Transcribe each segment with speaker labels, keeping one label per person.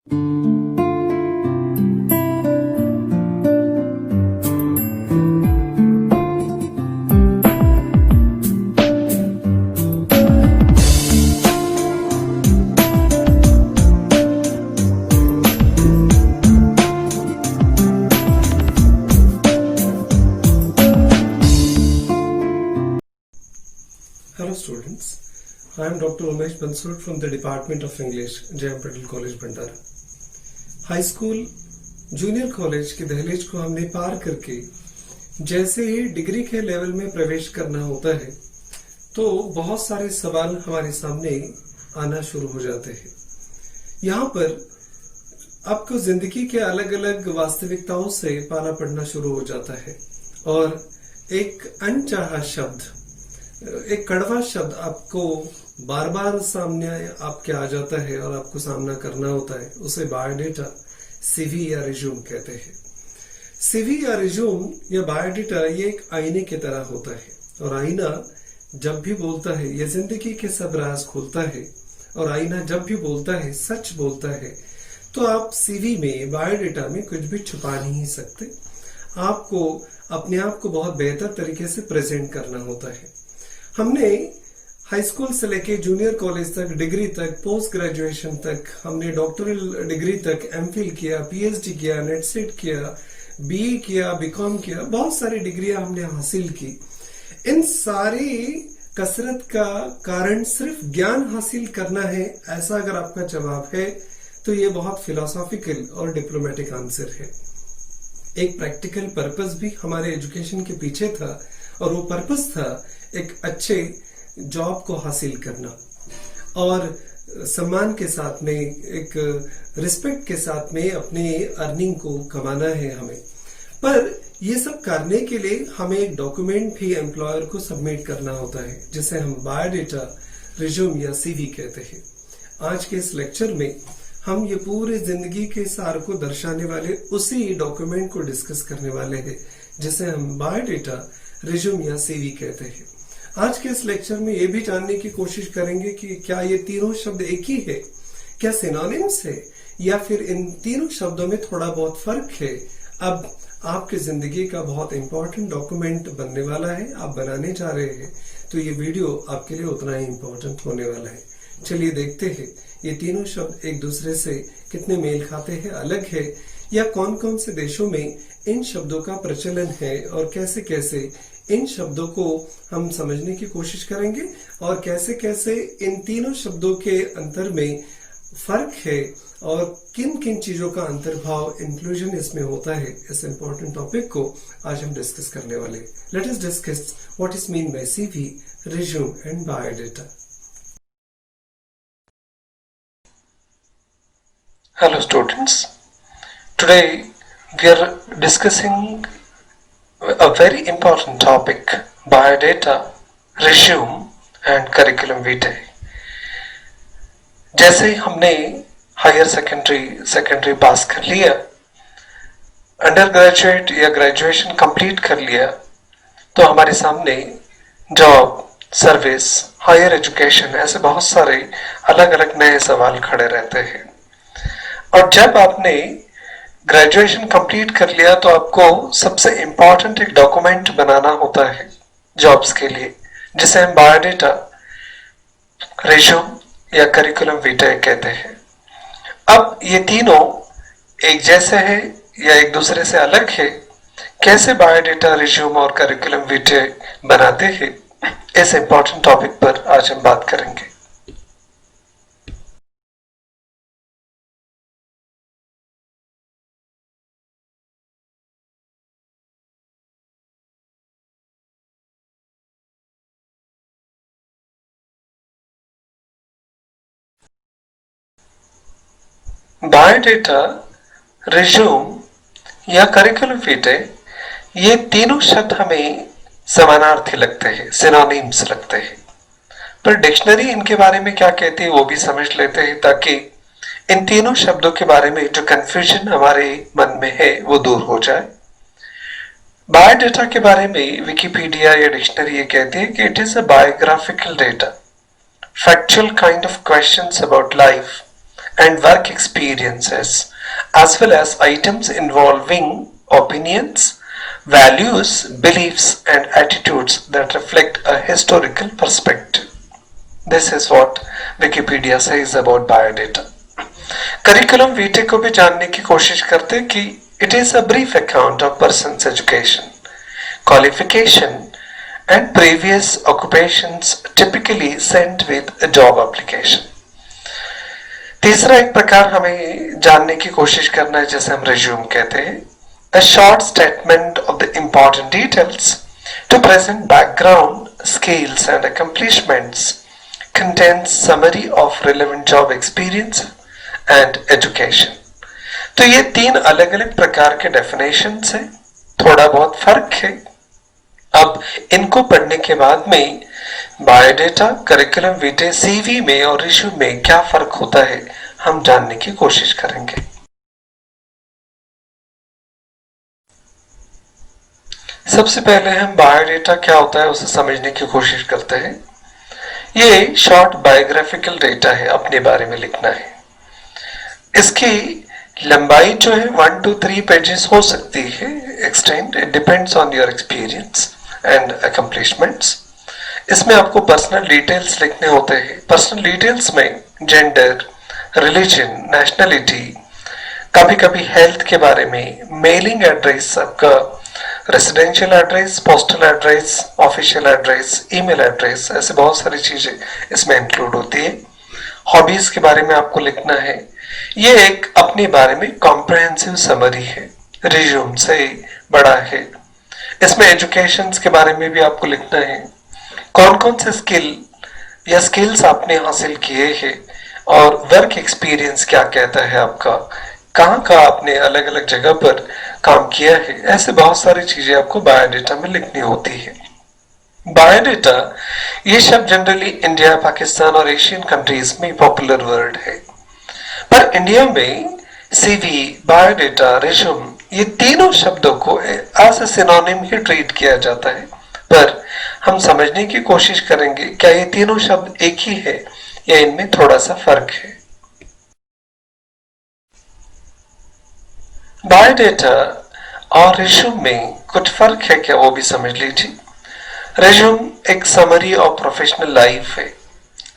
Speaker 1: Hello students, I am Dr. Umesh Bansud from the Department of English, J.M. Patel College, Bhandara. High school junior college की दहलीज को हमने पार करके जैसे ही degree के लेवल में प्रवेश करना होता है तो बहुत सारे सवाल हमारे सामने आना शुरू हो जाते हैं। यहाँ पर आपको जिंदगी के अलग अलग वास्तविकताओं से पाला पड़ना शुरू हो जाता है और एक अनचाहा शब्द, एक कड़वा शब्द आपको बार बार सामने आपके आ जाता है और आपको सामना करना होता है। उसे बायोडेटा, सीवी या रिज्यूम कहते हैं। सीवी या रिज्यूम या बायोडेटा ये एक आईने की तरह होता है और आईना जब भी बोलता है ये जिंदगी के सब राज खोलता है और आईना जब भी बोलता है सच बोलता है। तो आप सीवी में, बायोडेटा में कुछ भी छुपा नहीं सकते। आपको अपने आप को बहुत बेहतर तरीके से प्रेजेंट करना होता है। हमने हाई स्कूल से लेके जूनियर कॉलेज तक, डिग्री तक, पोस्ट ग्रेजुएशन तक, हमने डॉक्टरल डिग्री तक एमफिल किया, पीएचडी किया, नेट सेट किया, बीए किया, बीकॉम किया, बहुत सारी डिग्रियां हमने हासिल की। इन सारी कसरत का कारण सिर्फ ज्ञान हासिल करना है, ऐसा अगर आपका जवाब है तो ये बहुत फिलोसॉफिकल और डिप्लोमेटिक आंसर है। एक प्रैक्टिकल पर्पस भी हमारे एजुकेशन के पीछे था और वो पर्पस था एक अच्छे जॉब को हासिल करना और सम्मान के साथ में, एक रिस्पेक्ट के साथ में अपने अर्निंग को कमाना है हमें। पर ये सब करने के लिए हमें एक डॉक्यूमेंट भी एम्प्लॉयर को सबमिट करना होता है जिसे हम बायोडेटा, रिज्यूम या सीवी कहते हैं। आज के इस लेक्चर में हम ये पूरे जिंदगी के सार को दर्शाने वाले उसी डॉक्यूमेंट को डिस्कस करने वाले हैं जिसे हम बायोडेटा, रिज्यूम या सीवी कहते हैं। आज के इस लेक्चर में ये भी जानने की कोशिश करेंगे कि क्या ये तीनों शब्द एक ही है, क्या सिनोनिम्स है या फिर इन तीनों शब्दों में थोड़ा बहुत फर्क है। अब आपकी जिंदगी का बहुत इंपॉर्टेंट डॉक्यूमेंट बनने वाला है, आप बनाने जा रहे हैं, तो ये वीडियो आपके लिए उतना ही इंपॉर्टेंट होने वाला है। चलिए देखते हैं ये तीनों शब्द एक दूसरे से कितने मेल खाते हैं, अलग है, या कौन कौन से देशों में इन शब्दों का प्रचलन है और कैसे कैसे इन शब्दों को हम समझने की कोशिश करेंगे और कैसे कैसे इन तीनों शब्दों के अंतर में फर्क है और किन किन चीजों का अंतर्भाव, इंक्लूजन इसमें होता है। इस इंपॉर्टेंट टॉपिक को आज हम डिस्कस करने वाले। Let us discuss what is mean by CV, resume and biodata.
Speaker 2: Hello students, today we are discussing a very important topic, biodata, resume and curriculum vitae. जैसे हमने हायर सेकेंडरी पास कर लिया, under graduate या graduation complete कर लिया, तो हमारे सामने जॉब, सर्विस, हायर एजुकेशन, ऐसे बहुत सारे अलग अलग नए सवाल खड़े रहते हैं। और जब आपने ग्रेजुएशन कंप्लीट कर लिया तो आपको सबसे इंपॉर्टेंट एक डॉक्यूमेंट बनाना होता है जॉब्स के लिए, जिसे हम बायोडेटा, रिज्यूम या करिकुलम विटाe कहते हैं। अब ये तीनों एक जैसे हैं या एक दूसरे से अलग है, कैसे बायोडेटा, रिज्यूम और करिकुलम विटाe बनाते हैं, इस इंपॉर्टेंट टॉपिक पर आज हम बात करेंगे। बायोडेटा, रिज्यूम या करिकुलम विटाe, ये तीनों शब्द हमें समानार्थी लगते हैं, सिनोनिम्स लगते हैं, पर डिक्शनरी इनके बारे में क्या कहती है वो भी समझ लेते हैं ताकि इन तीनों शब्दों के बारे में जो कंफ्यूजन हमारे मन में है वो दूर हो जाए। बायोडेटा के बारे में विकिपीडिया या डिक्शनरी ये कहती है कि it is a biographical data, factual kind of questions about life and work experiences, as well as items involving opinions, values, beliefs, and attitudes that reflect a historical perspective. This is what Wikipedia says about biodata. Curriculum vitae को भी जानने की कोशिश करते कि it is a brief account of person's education, qualification, and previous occupations typically sent with a job application. तीसरा एक प्रकार हमें जानने की कोशिश करना है जिसे हम रिज्यूम कहते हैं. A short statement of the important details to present background, skills and accomplishments contains summary of relevant job experience and education. तो ये तीन अलग अलग प्रकार के डेफिनेशंस हैं, थोड़ा बहुत फर्क है. अब इनको पढ़ने के बाद में बायोडेटा, करिकुलम विटे, सीवी में और रिज्यूम में क्या फर्क होता है हम जानने की कोशिश करेंगे. सबसे पहले हम बायोडेटा क्या होता है उसे समझने की कोशिश करते हैं. ये शॉर्ट बायोग्राफिकल डेटा है, अपने बारे में लिखना है. इसकी लंबाई जो है 1 to 3 पेजेस हो सकती है. Extend, it depends on your experience and accomplishments. इसमें आपको पर्सनल डिटेल्स लिखने होते हैं. पर्सनल डिटेल्स में जेंडर, रिलीजन, नेशनलिटी, कभी कभी हेल्थ के बारे में, मेलिंग एड्रेस, आपका residential address, postal address, official address, email address, ऐसे बहुत सारी चीजें इसमें इंक्लूड होती है. हॉबीज के बारे में आपको लिखना है. ये एक अपने बारे में कॉम्प्रिहेंसिव समरी है, रिज्यूम से बड़ा है. इसमें एजुकेशन के बारे में भी आपको लिखना है, कौन कौन से स्किल या स्किल्स आपने हासिल किए हैं और वर्क एक्सपीरियंस क्या कहता है आपका, कहाँ का आपने अलग अलग जगह पर काम किया है. ऐसे बहुत सारी चीजें आपको बायोडेटा में लिखनी होती है. बायोडेटा ये शब्द जनरली इंडिया, पाकिस्तान और एशियन कंट्रीज में पॉपुलर वर्ड है, पर इंडिया में सीवी, बायोडेटा, रिज्यूम ये तीनों शब्दों को एज ए सिनोनिम ही ट्रीट किया जाता है. पर हम समझने की कोशिश करेंगे क्या ये तीनों शब्द एक ही है या इनमें थोड़ा सा फर्क है. बायोडेटा और रिज्यूम में कुछ फर्क है क्या वो भी समझ लीजिए. रिज्यूम एक समरी ऑफ प्रोफेशनल लाइफ है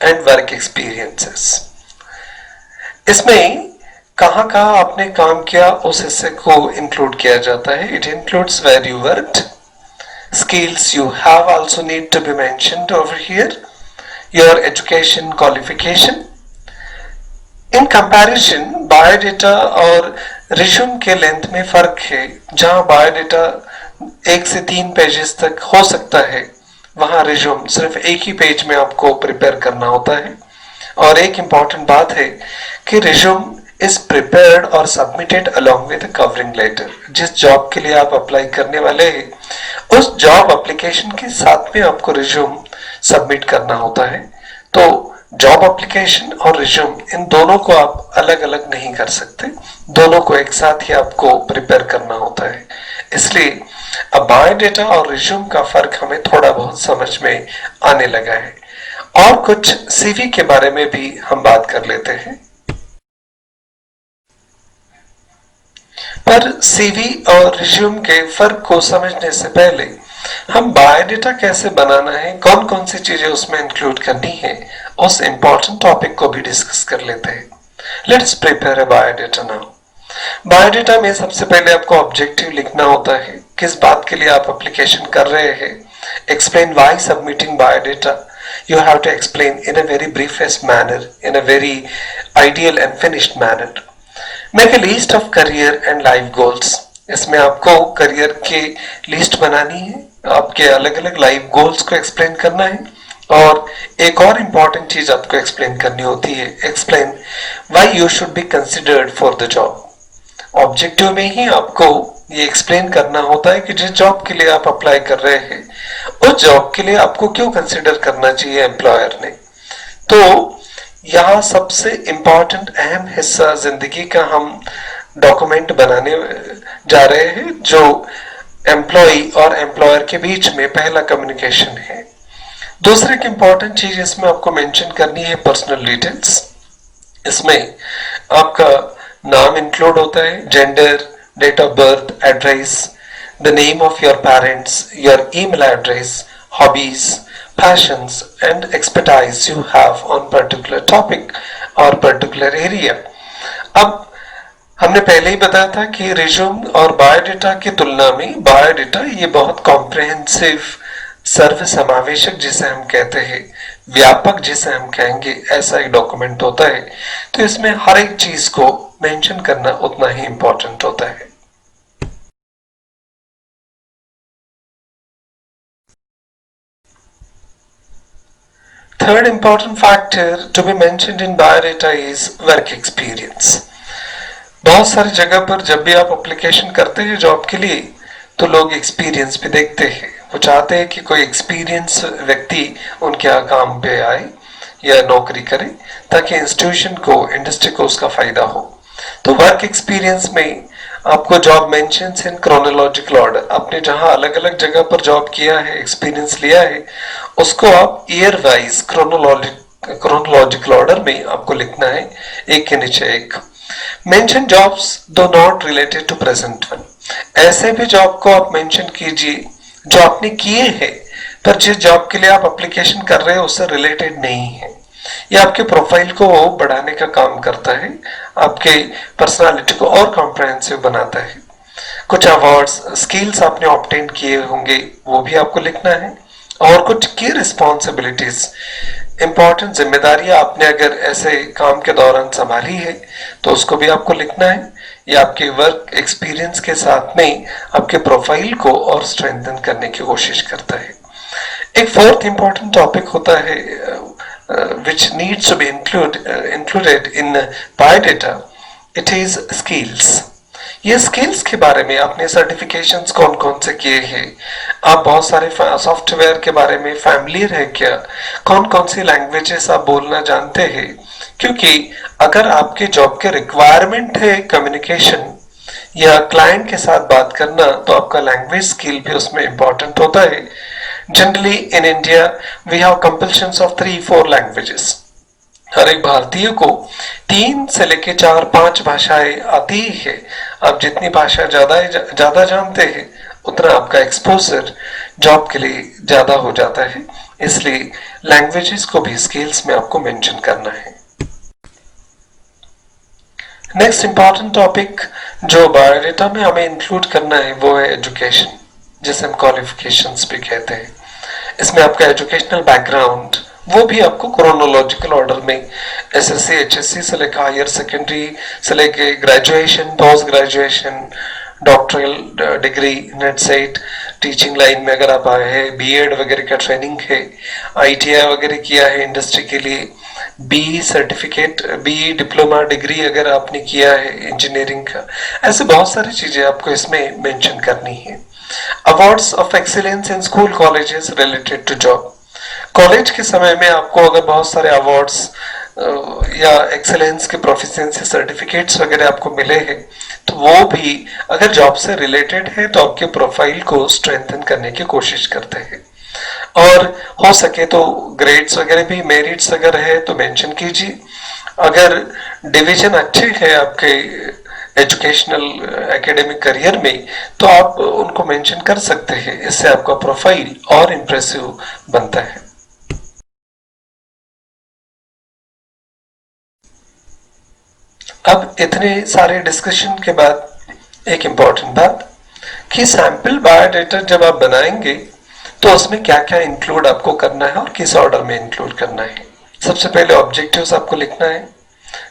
Speaker 2: एंड वर्क एक्सपीरियंसेस. इसमें कहाँ कहाँ आपने काम किया उस हिस्से को इंक्लूड किया जाता है. It includes where you worked, skills you have also need to be mentioned over here, your education qualification. In comparison, biodata और रिज्यूम के लेंथ में फर्क है. जहां बायोडेटा 1 से 3 पेजेस तक हो सकता है, वहां रिज्यूम सिर्फ एक ही पेज में आपको प्रिपेयर करना होता है. और एक इंपॉर्टेंट बात है कि रिज्यूम इज प्रिपेयर्ड और submitted along with covering letter. जिस जॉब के लिए आप अप्लाई करने वाले हैं उस जॉब एप्लीकेशन के साथ में आपको रिज्यूम सबमिट करना होता है. तो जॉब एप्लीकेशन और रिज्यूम इन दोनों को आप अलग अलग नहीं कर सकते, दोनों को एक साथ ही आपको प्रिपेयर करना होता है. इसलिए अब बायोडेटा और रिज्यूम का फर्क हमें थोड़ा बहुत समझ में आने लगा है. और कुछ सीवी के बारे में भी हम बात कर लेते हैं. पर सीवी और रिज्यूम के फर्क को समझने से पहले हम बायोडेटा कैसे बनाना है, कौन कौन सी चीजें उसमें इंक्लूड करनी है, उस इंपॉर्टेंट टॉपिक को भी डिस्कस कर लेते हैं. Let's prepare a biodata now. Biodata में सबसे पहले आपको ऑब्जेक्टिव लिखना होता है, किस बात के लिए आप एप्लीकेशन कर रहे हैं. Explain why submitting biodata. You have to explain in a very briefest manner, in a very ideal and finished manner. Make a list of career and life goals. इसमें आपको करियर की लिस्ट बनानी है, आपके अलग अलग लाइफ गोल्स को explain करना है. और एक और इम्पॉर्टेंट चीज आपको एक्सप्लेन करनी होती है, explain why you should be considered for the job. Objective में ही आपको ये एक्सप्लेन करना होता है कि जिस जॉब के लिए आप अप्लाई कर रहे हैं उस जॉब के लिए आपको क्यों कंसिडर करना चाहिए एम्प्लॉयर ने. तो यहाँ सबसे इम्पॉर्टेंट अहम हिस्सा जिंदगी का हम डॉक्यूमेंट बनाने जा रहे हैं जो एम्प्लॉय और एम्प्लॉयर के बीच में पहला कम्युनिकेशन है. दूसरी एक इम्पॉर्टेंट चीज इसमें आपको मेंशन करनी है पर्सनल डिटेल्स. इसमें आपका नाम इंक्लूड होता है, gender, date of birth, address, the name of your parents, your email address, hobbies, passions and expertise you have on particular topic or particular area. अब हमने पहले ही बताया था कि रिज्यूम और बायोडेटा की तुलना में बायोडेटा ये बहुत कॉम्प्रिहेंसिव, सर्व समावेशक जिसे हम कहते हैं, व्यापक जिसे हम कहेंगे, ऐसा एक डॉक्यूमेंट होता है। तो इसमें हर एक चीज को मेंशन करना उतना ही इंपॉर्टेंट होता है। Third important factor to be mentioned in biodata is work experience. बहुत सारी जगह पर जब भी आप एप्लीकेशन करते हैं जॉब के लिए तो लोग एक्सपीरियंस भी देखते हैं। वो चाहते हैं कि कोई एक्सपीरियंस व्यक्ति उनके यहाँ काम पे आए या नौकरी करे ताकि इंस्टीट्यूशन को, इंडस्ट्री को उसका फायदा हो। तो वर्क एक्सपीरियंस में आपको job mentions in chronological order, आपने जहां अलग अलग जगह पर जॉब किया है, एक्सपीरियंस लिया है, उसको आप ईयर वाइज क्रोनोलॉजिकल ऑर्डर में आपको लिखना है, एक के नीचे एक। Mention jobs do not related to present one, ऐसे भी जॉब को आप मेंशन कीजिए जो आपने किए हैं पर जिस जॉब के लिए आप एप्लीकेशन कर रहे हैं उससे रिलेटेड नहीं है। ये आपके प्रोफाइल को बढ़ाने का काम करता है, आपके पर्सनालिटी को और कॉम्प्रिहेंसिव बनाता है। कुछ अवार्ड्स, स्किल्स आपने ऑब्टेन किए होंगे वो भी आपको लिखना है, और कुछ की रिस्पॉन्सिबिलिटीज, इंपॉर्टेंट जिम्मेदारियां आपने अगर ऐसे काम के दौरान संभाली है तो उसको भी आपको लिखना है। ये आपके वर्क एक्सपीरियंस के साथ में आपके प्रोफाइल को और स्ट्रेंथन करने की कोशिश करता है। एक फोर्थ इंपॉर्टेंट टॉपिक होता है which needs to be included in biodata, it is skills. ये स्किल्स के बारे में आपने सर्टिफिकेशंस कौन कौन से किए हैं, आप बहुत सारे सॉफ्टवेयर के बारे में फैमिलियर है क्या, कौन कौन सी लैंग्वेजेस आप बोलना जानते हैं, क्योंकि अगर आपके जॉब के रिक्वायरमेंट है कम्युनिकेशन या क्लाइंट के साथ बात करना तो आपका लैंग्वेज स्किल भी उसमें इंपॉर्टेंट होता है। Generally in India we have compulsions of 3-4 languages. हर एक भारतीय को 3 से लेके 4-5 भाषाएं आती ही है। आप जितनी भाषा ज्यादा जानते हैं उतना आपका एक्सपोजर जॉब के लिए ज्यादा हो जाता है, इसलिए लैंग्वेजेस को भी स्किल्स में आपको मेंशन करना है। नेक्स्ट इंपॉर्टेंट टॉपिक जो बायोडेटा में हमें इंक्लूड करना है वो है एजुकेशन, जिसे हम क्वालिफिकेशंस भी कहते हैं। इसमें आपका एजुकेशनल बैकग्राउंड वो भी आपको क्रोनोलॉजिकल ऑर्डर में एसएससी, एचएससी से लेकर हायर सेकेंडरी से लेकर graduation, post graduation, doctoral degree, net set, teaching line में अगर आप आए हैं, बीएड वगैरह का ट्रेनिंग है, आईटीआई वगैरह किया है इंडस्ट्री के लिए, B certificate, B diploma degree अगर आपने किया है इंजीनियरिंग का, ऐसे बहुत सारी चीजें आपको इसमें मेंशन करनी है। Awards of excellence in school colleges related to job, college के समय में आपको अगर बहुत सारे अवार्ड्स या एक्सेलेंस के प्रोफिशिएंसी सर्टिफिकेट्स वगैरह आपको मिले हैं तो वो भी अगर जॉब से रिलेटेड है तो आपके प्रोफाइल को स्ट्रेंथन करने की कोशिश करते हैं। और हो सके तो ग्रेड्स वगैरह भी, मेरिट्स अगर है तो मेंशन कीजिए। अगर डिवीजन अच्छे है आपके एजुकेशनल एकेडमिक करियर में तो आप उनको मेंशन कर सकते हैं, इससे आपका प्रोफाइल और इंप्रेसिव बनता है। अब इतने सारे डिस्कशन के बाद एक इंपॉर्टेंट बात कि सैंपल बायोडेटा जब आप बनाएंगे तो उसमें क्या क्या इंक्लूड आपको करना है और किस ऑर्डर में इंक्लूड करना है। सबसे पहले ऑब्जेक्टिव्स आपको लिखना है,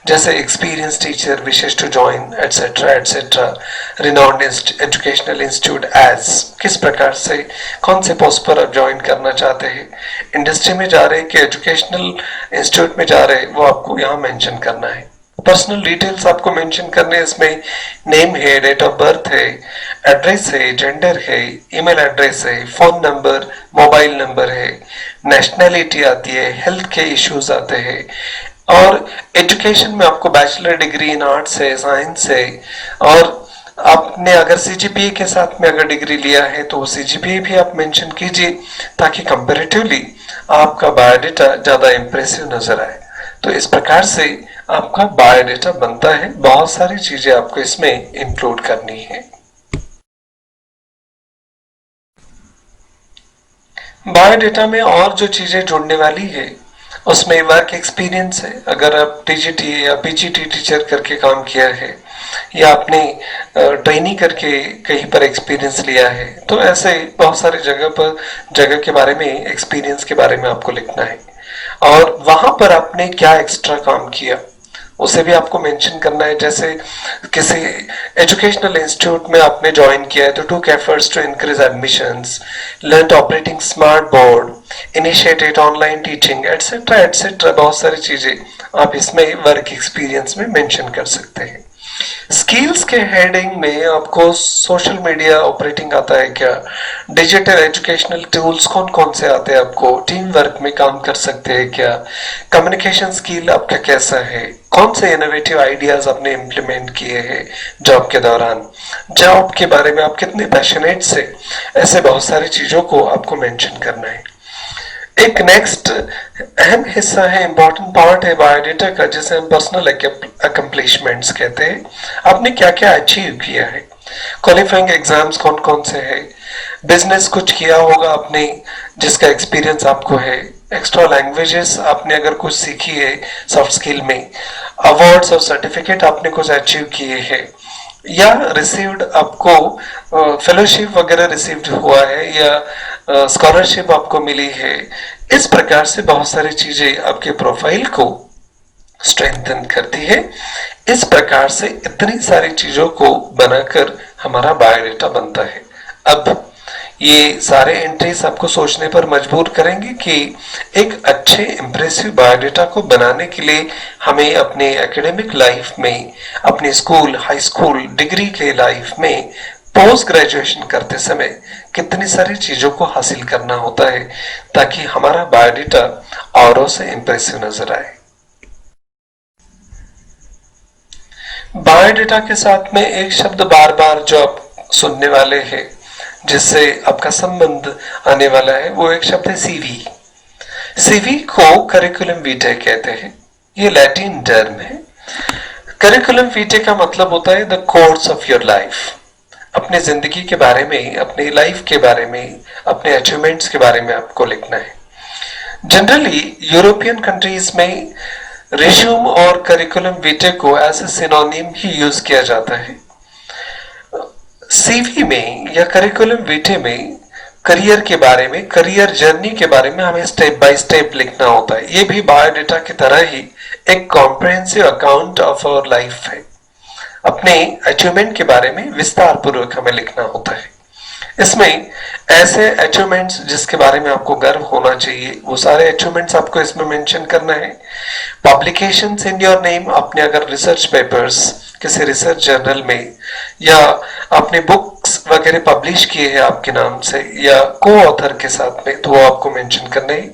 Speaker 2: जैसे experience teacher wishes to join etcetera etcetera, renowned educational institute as, किस प्रकार से कौन से पोस्ट पर आप ज्वाइन करना चाहते हैं, इंडस्ट्री में जा रहे कि एजुकेशनल इंस्टीट्यूट में जा रहे वो आपको यहाँ मेंशन करना है। पर्सनल डिटेल्स आपको मेंशन करने, इसमें नेम है, डेट ऑफ बर्थ है, एड्रेस है, जेंडर है, ईमेल एड्रेस है, फोन नंबर, मोबाइल नंबर है, नेशनैलिटी आती है, हेल्थ के इश्यूज आते हैं, और एजुकेशन में आपको बैचलर डिग्री इन आर्ट्स है, साइंस है, और आपने अगर सीजीपीए के साथ में अगर डिग्री लिया है तो सीजीपीए भी आप मेंशन कीजिए ताकि कंपैरेटिवली आपका बायोडेटा ज्यादा इंप्रेसिव नजर आए। तो इस प्रकार से आपका बायोडेटा बनता है। बहुत सारी चीजें आपको इसमें इंक्लूड करनी है। बायोडेटा में और जो चीजें जुड़ने वाली है उसमें वर्क एक्सपीरियंस है। अगर आप टीजीटी या पीजीटी टीचर करके काम किया है या आपने ट्रेनिंग करके कहीं पर एक्सपीरियंस लिया है, तो ऐसे बहुत सारी जगह के बारे में, एक्सपीरियंस के बारे में आपको लिखना है। और वहां पर आपने क्या एक्स्ट्रा काम किया उसे भी आपको मेंशन करना है। जैसे किसी एजुकेशनल इंस्टीट्यूट में आपने ज्वाइन किया है तो took efforts to increase admissions, learn operating smart board, initiated online teaching etcetera etcetera. बहुत सारी चीजें आप इसमें वर्क एक्सपीरियंस में मेंशन कर सकते हैं। स्किल्स के हेडिंग में आपको सोशल मीडिया ऑपरेटिंग आता है क्या, डिजिटल एजुकेशनल टूल्स कौन कौन से आते हैं आपको, टीम वर्क में काम कर सकते हैं क्या, कम्युनिकेशन स्किल आपका कैसा है, कौन से इनोवेटिव आइडियाज आपने इम्प्लीमेंट किए हैं जॉब के दौरान, जॉब के बारे में आप कितने पैशनेट से, ऐसे बहुत सारी चीजों को आपको मेंशन करना है। एक नेक्स्ट अहम हिस्सा है, इंपॉर्टेंट पार्ट है बायोडेटा का, जिसे हम पर्सनल अकम्प्लिशमेंट्स कहते हैं। आपने क्या क्या अचीव किया है, क्वालिफाइंग एग्जाम्स कौन कौन से है, बिजनेस कुछ किया होगा आपने जिसका एक्सपीरियंस आपको है, एक्स्ट्रा लैंग्वेजेस आपने अगर कुछ सीखी है सॉफ्ट स्किल में, अवार्ड्स और सर्टिफिकेट आपने कुछ अचीव किए हैं, या रिसीव्ड आपको फेलोशिप वगैरह रिसीव्ड हुआ है, या स्कॉलरशिप आपको मिली है। इस प्रकार से बहुत सारी चीजें आपके प्रोफाइल को स्ट्रेंथन करती है। इस प्रकार से इतनी सारी चीजों को बनाकर हमारा बायोडेटा बनता है। अब ये सारे एंट्रीज आपको सोचने पर मजबूर करेंगे कि एक अच्छे इंप्रेसिव बायोडेटा को बनाने के लिए हमें अपने एकेडमिक लाइफ में, अपने स्कूल, हाई स्कूल, डिग्री के लाइफ में, पोस्ट ग्रेजुएशन करते समय कितनी सारी चीजों को हासिल करना होता है ताकि हमारा बायोडेटा औरों से इंप्रेसिव नजर आए। बायोडेटा के साथ में एक शब्द बार बार जो आप सुनने वाले हैं, जिससे आपका संबंध आने वाला है, वो एक शब्द है सीवी। सीवी को करिकुलम वीटे कहते हैं। ये लैटिन टर्म है। करिकुलम वीटे का मतलब होता है the course of your life. अपने जिंदगी के बारे में, अपनी लाइफ के बारे में, अपने अचीवमेंट्स के बारे में आपको लिखना है। जनरली यूरोपियन कंट्रीज में रिज्यूम और करिकुलम वीटे को एज ए सिनोनिम ही यूज किया जाता है। सीवी में या करिकुलम वीटे में करियर के बारे में, करियर जर्नी के बारे में हमें स्टेप बाय स्टेप लिखना होता है। ये भी बायोडेटा की तरह ही एक comprehensive account of our life है। अपने अचीवमेंट के बारे में विस्तार पूर्वक हमें लिखना होता है। इसमें ऐसे अचीवमेंट्स जिसके बारे में आपको गर्व होना चाहिए, वो सारे अचीवमेंट्स आपको इसमें मेंशन करना है। पब्लिकेशंस इन योर नेम, आपने अगर रिसर्च पेपर्स किसी रिसर्च जर्नल में या आपने बुक्स वगैरह पब्लिश किए हैं आपके नाम से या को ऑथर के साथ में, तो वो आपको मेंशन करना है।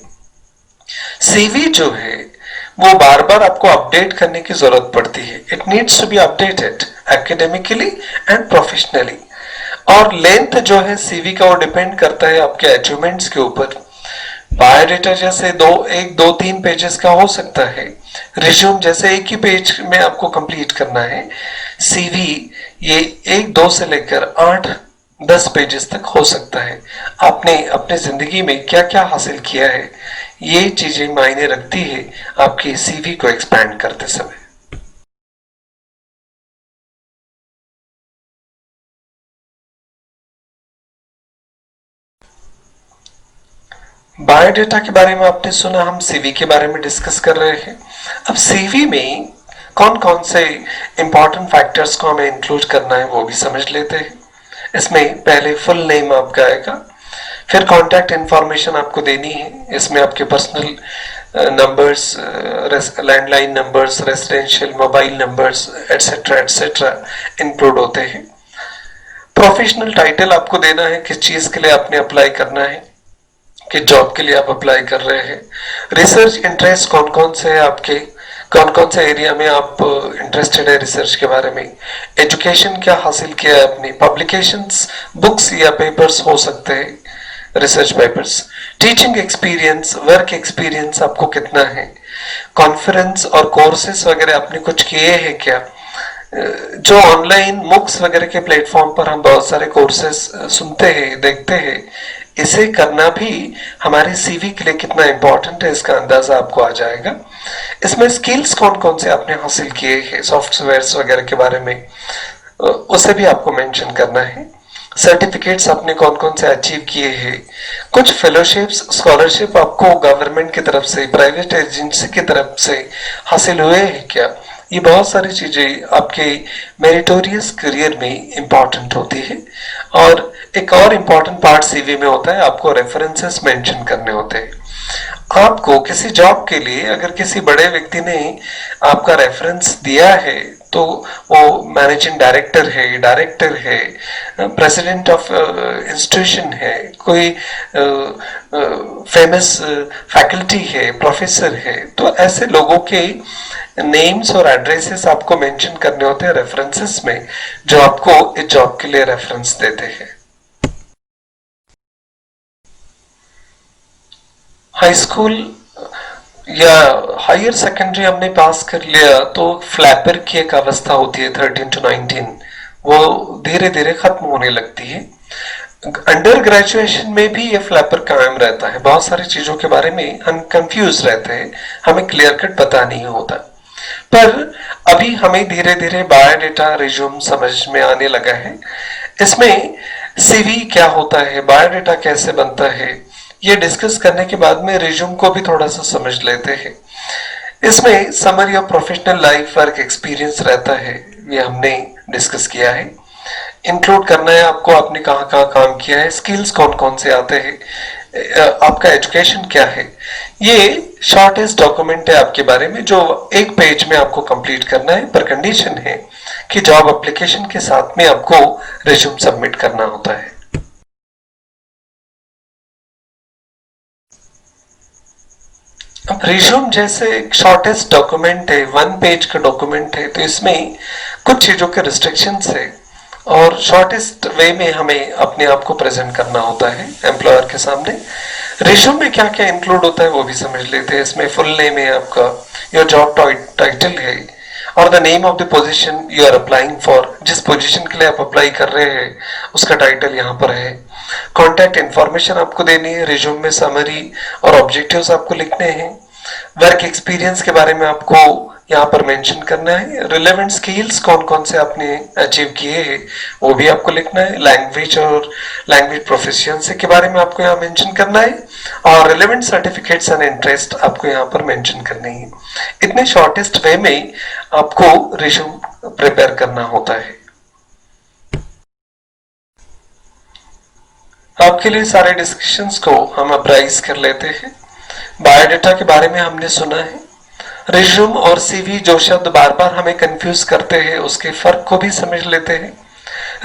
Speaker 2: सीवी जो है वो बार बार आपको अपडेट करने की जरूरत पड़ती है। It needs to be updated academically and professionally. और लेंथ जो है सीवी का वो डिपेंड करता है आपके अचीवमेंट्स के ऊपर। बायोडेटा जैसे 1-2-3 पेजेस का हो सकता है। रिज्यूम जैसे एक ही पेज में आपको कंप्लीट करना है। सीवी ये 1-2 से लेकर 8-10 पेजेस तक हो सकता है। आपने अपने जिंदगी में क्या क्या हासिल किया है, ये चीजें मायने रखती है आपके सीवी को एक्सपैंड करते समय। बायोडेटा के बारे में आपने सुना, हम सीवी के बारे में डिस्कस कर रहे हैं। अब सीवी में कौन कौन से इंपॉर्टेंट फैक्टर्स को हमें इंक्लूड करना है वो भी समझ लेते हैं। इसमें पहले फुल नेम आपका आएगा, फिर कॉन्टैक्ट इंफॉर्मेशन आपको देनी है। इसमें आपके personal numbers, landline numbers, residential mobile numbers etcetera etcetera include होते हैं। प्रोफेशनल टाइटल आपको देना है, किस चीज के लिए आपने अप्लाई करना है, कि जॉब के लिए आप अप्लाई कर रहे हैं। रिसर्च इंटरेस्ट कौन कौन से है आपके, कौन कौन से एरिया में आप इंटरेस्टेड है रिसर्च के बारे में। एजुकेशन क्या हासिल किया है अपनी, पब्लिकेशंस, बुक्स या पेपर्स हो सकते हैं, research papers. Teaching experience, work experience आपको कितना है, कॉन्फ्रेंस और कोर्सेस वगैरह आपने कुछ किए हैं क्या? जो ऑनलाइन मुक्स वगैरह के प्लेटफॉर्म पर हम बहुत सारे कोर्सेज सुनते हैं, देखते हैं, इसे करना भी हमारे सीवी के लिए कितना इंपॉर्टेंट है इसका अंदाजा आपको आ जाएगा। इसमें स्किल्स कौन कौन से आपने हासिल किए हैं सॉफ्टवेयर्स वगैरह के बारे में, उसे भी आपको मेंशन करना है। सर्टिफिकेट्स आपने कौन कौन से अचीव किए हैं, कुछ फेलोशिप्स स्कॉलरशिप आपको गवर्नमेंट की तरफ से, प्राइवेट एजेंसी की तरफ से हासिल हुए हैं क्या? ये बहुत सारी चीजें आपके मेरिटोरियस करियर में इंपॉर्टेंट होती है। और एक और इम्पॉर्टेंट पार्ट सीवी में होता है, आपको रेफरेंसेस मेंशन करने होते हैं। आपको किसी जॉब के लिए अगर किसी बड़े व्यक्ति ने आपका रेफरेंस दिया है तो वो मैनेजिंग डायरेक्टर है, प्रेसिडेंट ऑफ इंस्टीट्यूशन है, कोई फेमस फैकल्टी है, प्रोफेसर है, तो ऐसे लोगों के नेम्स और एड्रेसेस आपको मेंशन करने होते हैं रेफरेंसेस में, जो आपको इस जॉब के लिए रेफरेंस देते हैं। हाई स्कूल या हायर सेकेंडरी हमने पास कर लिया तो फ्लैपर की एक अवस्था होती है 13 to 19, वो धीरे धीरे खत्म होने लगती है। अंडर ग्रेजुएशन में भी ये फ्लैपर कायम रहता है। बहुत सारी चीजों के बारे में हम कंफ्यूज रहते हैं, हमें क्लियर कट पता नहीं होता, पर अभी हमें धीरे धीरे बायोडेटा रिज्यूम समझ में आने लगा है। इसमें सीवी क्या होता है, बायोडेटा कैसे बनता है, ये डिस्कस करने के बाद में रिज्यूम को भी थोड़ा सा समझ लेते हैं। इसमें summary of professional life work experience रहता है, ये हमने डिस्कस किया है। इंक्लूड करना है आपको, आपने कहाँ कहाँ काम किया है, स्किल्स कौन कौन से आते हैं, आपका एजुकेशन क्या है। ये शॉर्टेस्ट डॉक्यूमेंट है आपके बारे में, जो एक पेज में आपको कंप्लीट करना है, पर कंडीशन है कि जॉब एप्लीकेशन के साथ में आपको रिज्यूम सबमिट करना होता है। अब रिज्यूम जैसे एक शॉर्टेस्ट डॉक्यूमेंट है, 1 पेज का डॉक्यूमेंट है, तो इसमें कुछ चीजों के रिस्ट्रिक्शंस है और शॉर्टेस्ट वे में हमें अपने आप को प्रेजेंट करना होता है एम्प्लॉयर के सामने। रिज्यूम में क्या क्या इंक्लूड होता है वो भी समझ लेते हैं। इसमें फुल नेम है आपका, योर जॉब टाइटल है और the name of the position you are applying for, जिस पोजीशन के लिए आप अप्लाई कर रहे हैं उसका टाइटल यहाँ पर है। कॉन्टैक्ट इंफॉर्मेशन आपको देनी है, रिज्यूम में समरी और ऑब्जेक्टिव्स आपको लिखने हैं। वर्क एक्सपीरियंस के बारे में आपको यहाँ पर मेंशन करना है। रिलेवेंट स्किल्स कौन कौन से आपने अचीव किए हैं वो भी आपको लिखना है। लैंग्वेज और लैंग्वेज प्रोफिशिएंसी के बारे में आपको यहाँ मेंशन करना है और रिलेवेंट सर्टिफिकेट्स एंड इंटरेस्ट आपको यहाँ पर मेंशन करनी है। इतने शॉर्टेस्ट वे में आपको रिज्यूम प्रिपेयर करना होता है। आपके लिए सारे डिस्कशंस को हम अप्राइज कर लेते हैं। बायोडेटा के बारे में हमने सुना है। रिज्यूम और सीवी जो शब्द बार बार हमें कंफ्यूज करते हैं उसके फर्क को भी समझ लेते हैं।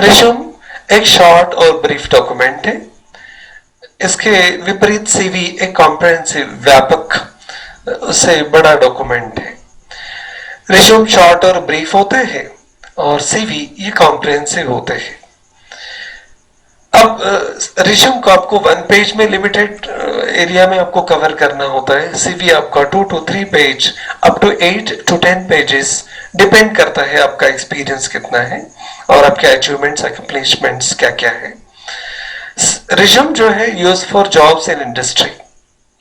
Speaker 2: रिज्यूम एक शॉर्ट और ब्रीफ डॉक्यूमेंट है, इसके विपरीत सीवी एक कॉम्प्रिहेंसिव व्यापक से बड़ा डॉक्यूमेंट है। रिज्यूम शॉर्ट और ब्रीफ होते हैं और सीवी ये कॉम्प्रिहेंसिव होते हैं। अब रिज्यूम को आपको 1 पेज में लिमिटेड एरिया में आपको कवर करना होता है। सीवी आपका 2 to 3 page up to 8 to 10 pages, depend करता है आपका एक्सपीरियंस कितना है और आपके अचीवमेंट्स अकम्प्लिशमेंट्स क्या क्या है। रिज्यूम जो है use for jobs in industry,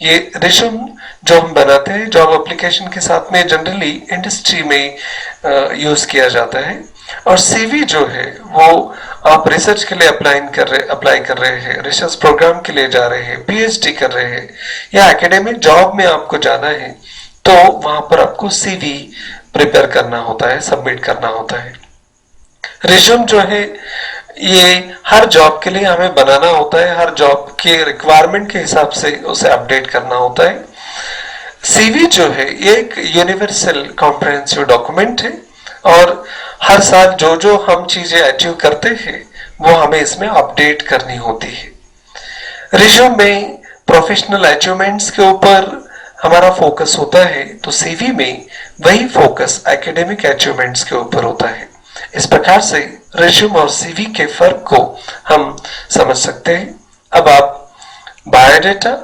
Speaker 2: ये रिज्यूम जो हम बनाते हैं जॉब एप्लीकेशन के साथ में जनरली इंडस्ट्री में यूज किया जाता है। और सीवी जो है वो आप रिसर्च के लिए अप्लाई कर रहे हैं, रिसर्च प्रोग्राम के लिए जा रहे हैं, पीएचडी कर रहे हैं या एकेडमिक जॉब में आपको जाना है, तो वहां पर आपको सीवी प्रिपेयर करना होता है, सबमिट करना होता है। रिज्यूम जो है ये हर जॉब के लिए हमें बनाना होता है, हर जॉब के रिक्वायरमेंट के हिसाब से उसे अपडेट करना होता है। सीवी जो है ये एक यूनिवर्सल कॉम्प्रिहेंसिव डॉक्यूमेंट है और हर साल जो जो हम चीजें अचीव करते हैं वो हमें इसमें अपडेट करनी होती है। रिज्यूम में प्रोफेशनल अचीवमेंट्स के ऊपर हमारा फोकस होता है, तो सीवी में वही फोकस एकेडमिक अचीवमेंट्स के ऊपर होता है। इस प्रकार से रिज्यूम और सीवी के फर्क को हम समझ सकते हैं। अब आप बायोडेटा,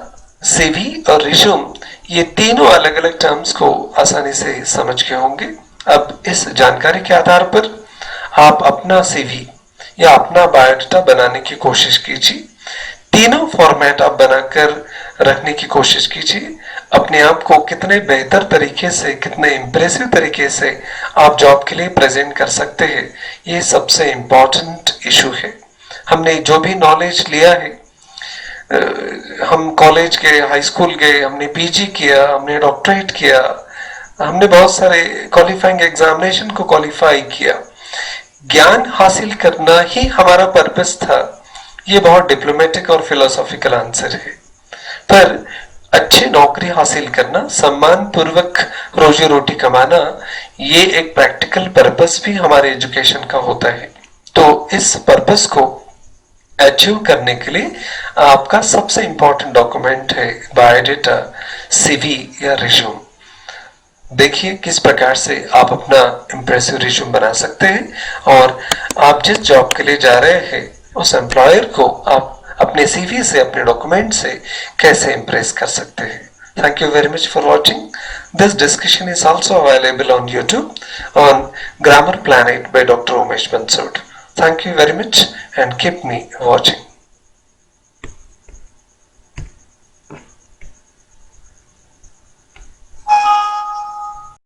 Speaker 2: सीवी और रिज्यूम ये तीनों अलग अलग टर्म्स को आसानी से समझ गए होंगे। अब इस जानकारी के आधार पर आप अपना सीवी या अपना बायोडाटा बनाने की कोशिश कीजिए। तीनों फॉर्मेट आप बनाकर रखने की कोशिश कीजिए। अपने आप को कितने बेहतर तरीके से, कितने इंप्रेसिव तरीके से आप जॉब के लिए प्रेजेंट कर सकते हैं, ये सबसे इम्पोर्टेंट इशू है। हमने जो भी नॉलेज लिया है, हम कॉलेज गए, हाई स्कूल गए, हमने पीजी किया, हमने डॉक्टरेट किया, हमने बहुत सारे क्वालिफाइंग एग्जामिनेशन को क्वालिफाई किया। ज्ञान हासिल करना ही हमारा पर्पस था। ये बहुत डिप्लोमेटिक और फिलोसॉफिकल आंसर है। पर अच्छी नौकरी हासिल करना, सम्मान पूर्वक रोजी रोटी कमाना, ये एक प्रैक्टिकल पर्पस भी हमारे एजुकेशन का होता है। तो इस पर्पस को अचीव करने के लिए आपका सबसे इंपॉर्टेंट डॉक्यूमेंट है बायोडाटा, सीवी या रिज्यूम। देखिए किस प्रकार से आप अपना इम्प्रेसिव रिज्यूम बना सकते हैं और आप जिस जॉब के लिए जा रहे हैं उस एम्प्लॉयर को आप अपने सीवी से, अपने डॉक्यूमेंट से कैसे इम्प्रेस कर सकते हैं। Thank you very much for watching. This discussion is also available on YouTube on Grammar Planet by Dr. Umesh Bansud. Thank you very much and keep me watching.